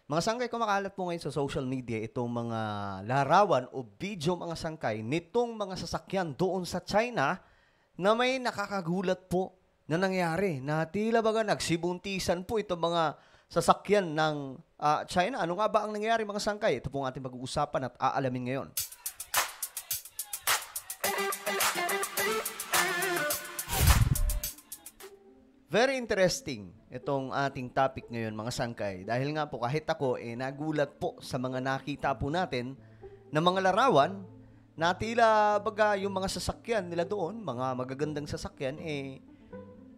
Mga sangkay, kumakalat po ngayon sa social media itong mga larawan o video mga sangkay nitong mga sasakyan doon sa China na may nakakagulat po na nangyari na tila baga nagsibuntisan po itong mga sasakyan ng China. Ano nga ba ang nangyari mga sangkay? Ito po ang ating pag-uusapan at aalamin ngayon. Very interesting itong ating topic ngayon mga sangkay. Dahil nga po kahit ako nagulat po sa mga nakita po natin na mga larawan na tila baga yung mga sasakyan nila doon, mga magagandang sasakyan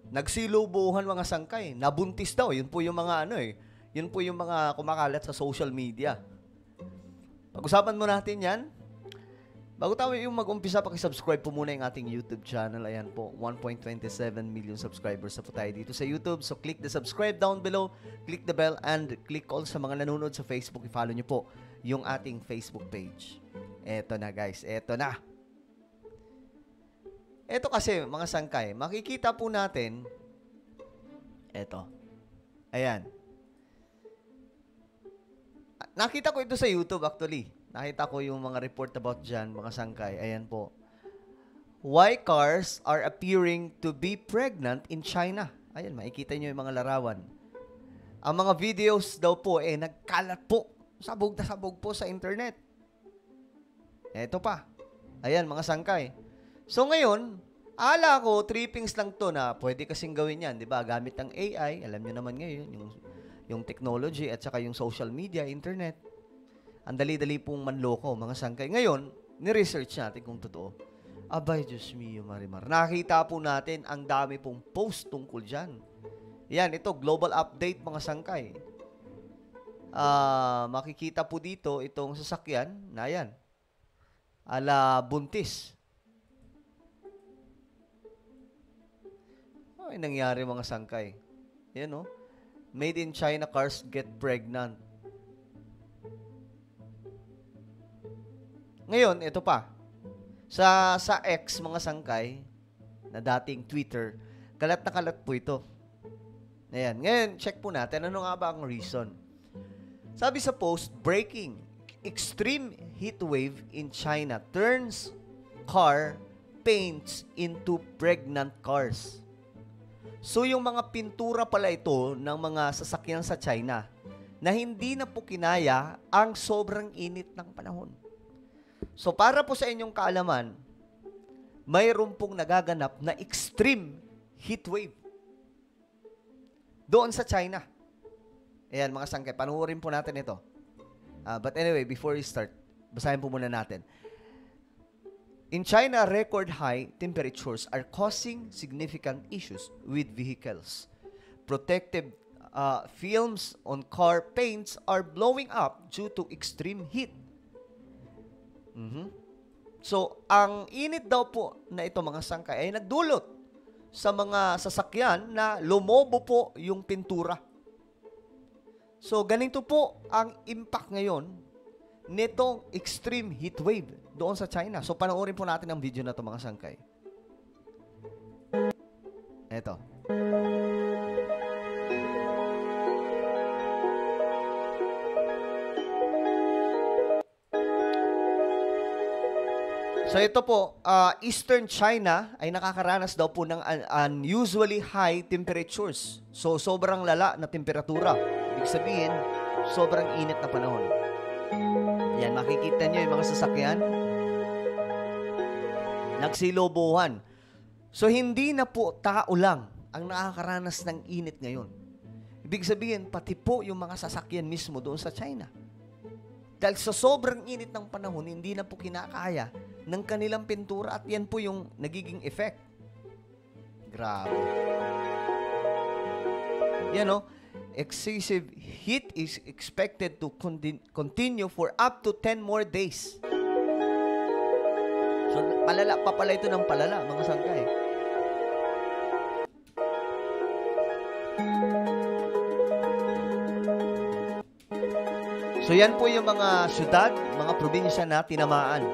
nagsilubuhan mga sangkay. Nabuntis daw. Yun po yung mga yun po yung mga kumakalat sa social media. Pag-usapan mo natin yan. Bago tayo yung mag-umpisa, pakisubscribe po muna yung ating YouTube channel. Ayan po, 1.27 million subscribers na po tayo dito sa YouTube. So, click the subscribe down below, click the bell, and click all sa mga nanonood sa Facebook. I-follow nyo po yung ating Facebook page. Eto na guys, eto na. Eto kasi, mga sangkay, makikita po natin, eto, ayan. Nakita ko ito sa YouTube actually. Nakita ko yung mga report about dyan, mga sangkay. Ayan po. Why cars are appearing to be pregnant in China? Ayan, makikita nyo yung mga larawan. Ang mga videos daw po, nagkalat po. Sabog na sabog po sa internet. Eto pa. Ayan, mga sangkay. So ngayon, ala ko, trippings lang to na pwede kasing gawin yan. Diba? Gamit ang AI, alam nyo naman ngayon, yung technology at saka yung social media, internet. Ang dali-dali pong manloko, mga sangkay. Ngayon, ni-research natin kung totoo. Abay, Diyos mio, Marimar. Nakita po natin ang dami pong post tungkol dyan. Yan, ito, global update, mga sangkay. Makikita po dito itong sasakyan na yan. Ala buntis. Ano yung nangyari, mga sangkay? Yan, no? Made in China cars get pregnant. Ngayon, ito pa. Sa X, mga sangkay, na dating Twitter, kalat na kalat po ito. Ayan. Ngayon, check po natin. Ano nga ba ang reason? Sabi sa post, breaking. Extreme heat wave in China turns car paints into pregnant cars. So, yung mga pintura pala ito ng mga sasakyan sa China na hindi na po kinaya ang sobrang init ng panahon. So, para po sa inyong kaalaman, mayroon pong nagaganap na extreme heat wave doon sa China. Ayan, mga sangkay, panuorin po natin ito. But anyway, before we start, basahin po muna natin. In China, record high temperatures are causing significant issues with vehicles. Protective films on car paints are blowing up due to extreme heat. So, ang init daw po na ito mga sangkay ay nagdulot sa mga sasakyan na lumobo po yung pintura. So, ganito po ang impact ngayon nitong extreme heat wave doon sa China. So, panoorin po natin ang video na ito mga sangkay. Ito. So ito po, Eastern China ay nakakaranas daw po ng unusually high temperatures. So sobrang lala na temperatura. Ibig sabihin, sobrang init na panahon. Yan, makikita nyo yung mga sasakyan. Nagsilobohan. So hindi na po tao lang ang nakakaranas ng init ngayon. Ibig sabihin, pati po yung mga sasakyan mismo doon sa China. Dahil sa sobrang init ng panahon, hindi na po kinakaya ng kanilang pintura at yan po yung nagiging effect. Grabe. Yan o, excessive heat is expected to continue for up to 10 more days. So, palala pa pala ito ng palala, mga sangkay. So yan po yung mga syudad, mga probinsya na tinamaan.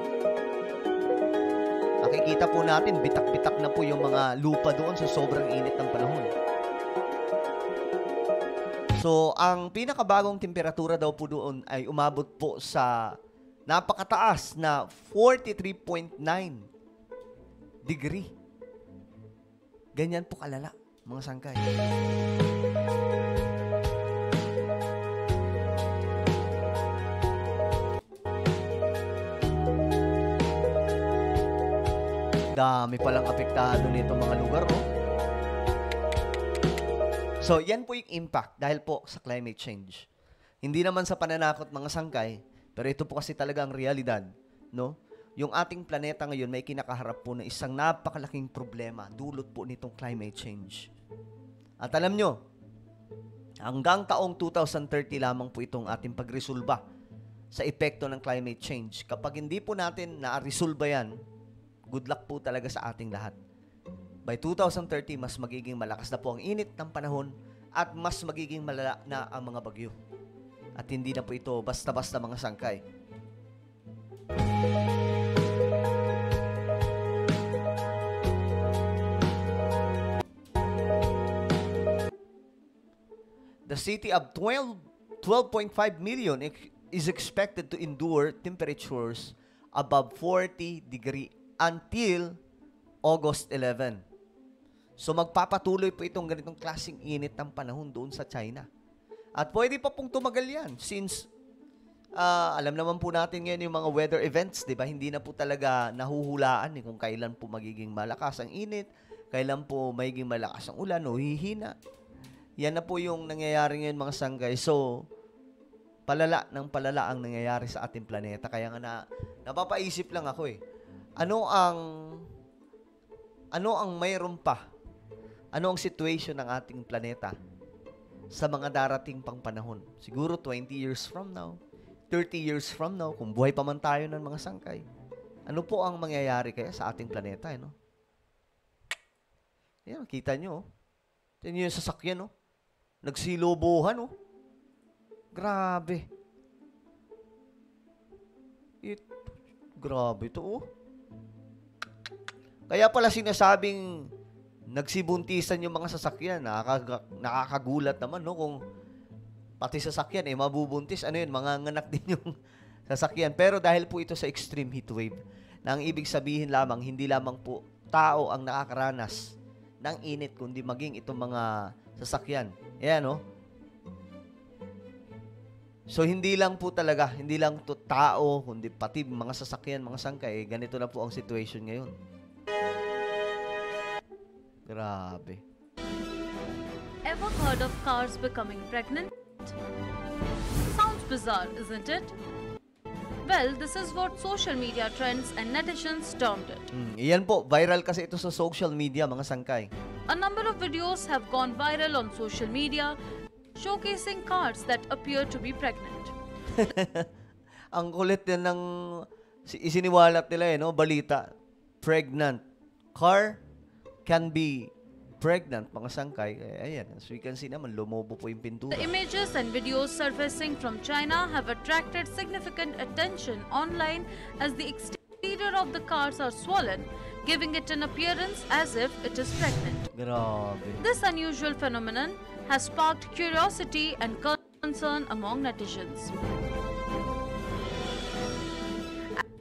Makikita po natin, bitak-bitak na po yung mga lupa doon sa sobrang init ng panahon. So, ang pinakabagong temperatura daw po doon ay umabot po sa napakataas na 43.9 degree. Ganyan po kalala, mga sangkay. Dami palang apektado nito mga lugar, no? So, yan po yung impact dahil po sa climate change. Hindi naman sa pananakot mga sangkay, pero ito po kasi talaga ang realidad, no? Yung ating planeta ngayon may kinakaharap po na isang napakalaking problema dulot po nitong climate change. At alam nyo, hanggang taong 2030 lamang po itong ating pagresolba sa epekto ng climate change. Kapag hindi po natin na-resolba yan, good luck po talaga sa ating lahat. By 2030, mas magiging malakas na po ang init ng panahon at mas magiging malala na ang mga bagyo. At hindi na po ito basta-basta mga sangkay. The city of 12.5 million is expected to endure temperatures above 40 degree until August 11. So magpapatuloy po itong ganitong klaseng init ng panahon doon sa China. At pwede pa pong tumagal yan since alam naman po natin ngayon yung mga weather events, di ba? Hindi na po talaga nahuhulaan kung kailan po magiging malakas ang init, kailan po magiging malakas ang ulan o hihina. Yan na po yung nangyayari ngayon mga sanggay. So, palala ng palala ang nangyayari sa ating planeta. Kaya nga napapaisip lang ako Ano ang mayroon pa? Ano ang situation ng ating planeta sa mga darating pang panahon? Siguro 20 years from now, 30 years from now, kung buhay pa man tayo ng mga sangkay. Ano po ang mangyayari kaya sa ating planeta, no? Yan, kita nyo. Yan yung sasakyan, no? Nagsilobohan, oh. Grabe. Grabe ito, oh. Kaya pala sinasabing nagsibuntisan yung mga sasakyan. Nakakagulat naman, no? Kung pati sasakyan, mabubuntis. Ano yun? Manganganak din yung sasakyan. Pero dahil po ito sa extreme heat wave, na ang ibig sabihin lamang, hindi lamang po tao ang nakakaranas ng init, kundi maging itong mga sasakyan. Ayan, no? So, hindi lang to tao, kundi pati mga sasakyan, mga sangkay, ganito na po ang situation ngayon. Grabe. Ever heard of cars becoming pregnant? Sounds bizarre, isn't it? Well, this is what social media trends and netizens termed it. Iyan po, viral kasi ito sa social media, mga sangkay. A number of videos have gone viral on social media showcasing cars that appear to be pregnant. Ang kulit din ng isiniwalat nila no? Balita. Pregnant. Car can be pregnant, mga sangkay. Ayan, as we can see naman, lumobo po yung pintura. The images and videos surfacing from China have attracted significant attention online as the exterior of the cars are swollen, giving it an appearance as if it is pregnant. Grabe. This unusual phenomenon has sparked curiosity and concern among netizens.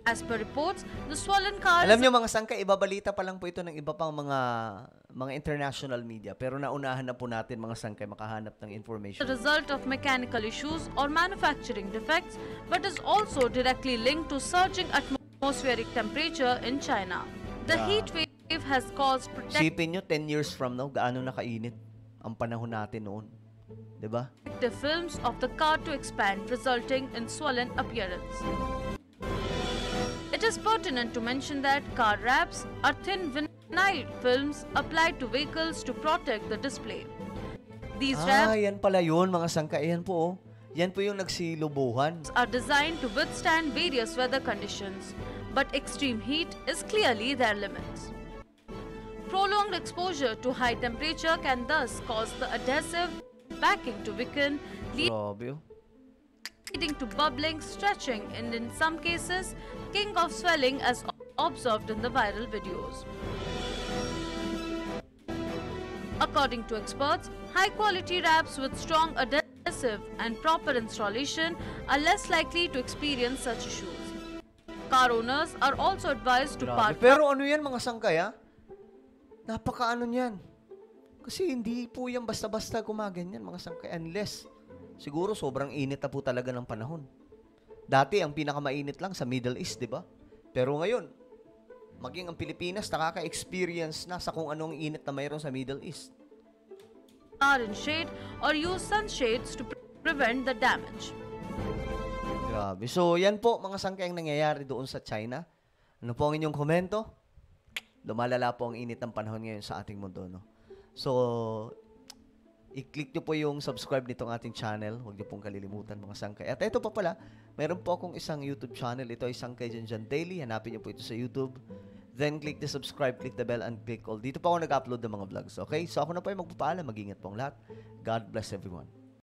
As per reports, the swollen cars... Alam niyo mga sangkay, ibabalita pa lang po ito ng iba pang mga international media. Pero naunahan na po natin mga sangkay makahanap ng information. The result of mechanical issues or manufacturing defects, but is also directly linked to surging atmospheric temperature in China. The heat wave has caused Sipin nyo, 10 years from now, gaano nakainit ang panahon natin noon. Diba? The films of the car to expand, resulting in swollen appearance. It is pertinent to mention that car wraps are thin vinyl films applied to vehicles to protect the display. These wraps yan pala yun, mga sangkay. Yan po, Yan po yung nagsilubuhan. Are designed to withstand various weather conditions, but extreme heat is clearly their limits. Prolonged exposure to high temperature can thus cause the adhesive backing to weaken, leading to bubbling, stretching, and in some cases, king of swelling as observed in the viral videos. According to experts, high-quality wraps with strong adhesive expensive and proper installation are less likely to experience such issues. Car owners are also advised to Grabe. park. Pero ano yan mga sangkay ha? Napakaano niyan. Kasi hindi po yan basta-basta gumaganyan mga sangkay unless siguro sobrang init na po talaga ng panahon. Dati ang pinakamainit lang sa Middle East, di ba? Pero ngayon, maging ang Pilipinas nakaka-experience na sa kung anong init na mayroon sa Middle East. Car in shade or use sunshades to prevent the damage. Grabe. So, yan po mga sangkay ang nangyayari doon sa China. Ano po ang inyong komento? Lumalala po ang init ng panahon ngayon sa ating mundo, no? So, i-click nyo po yung subscribe nitong ating channel. Huwag nyo pong kalilimutan mga sangkay. At ito pa pala, mayroon po akong isang YouTube channel. Ito ay Sangkay Janjan Daily. Hanapin nyo po ito sa YouTube. Then, click the subscribe, click the bell, and click all. Dito pa ako nag-upload ng mga vlogs. Okay? So, ako na po ay magpapaalam. Mag-ingat po ang lahat. God bless everyone.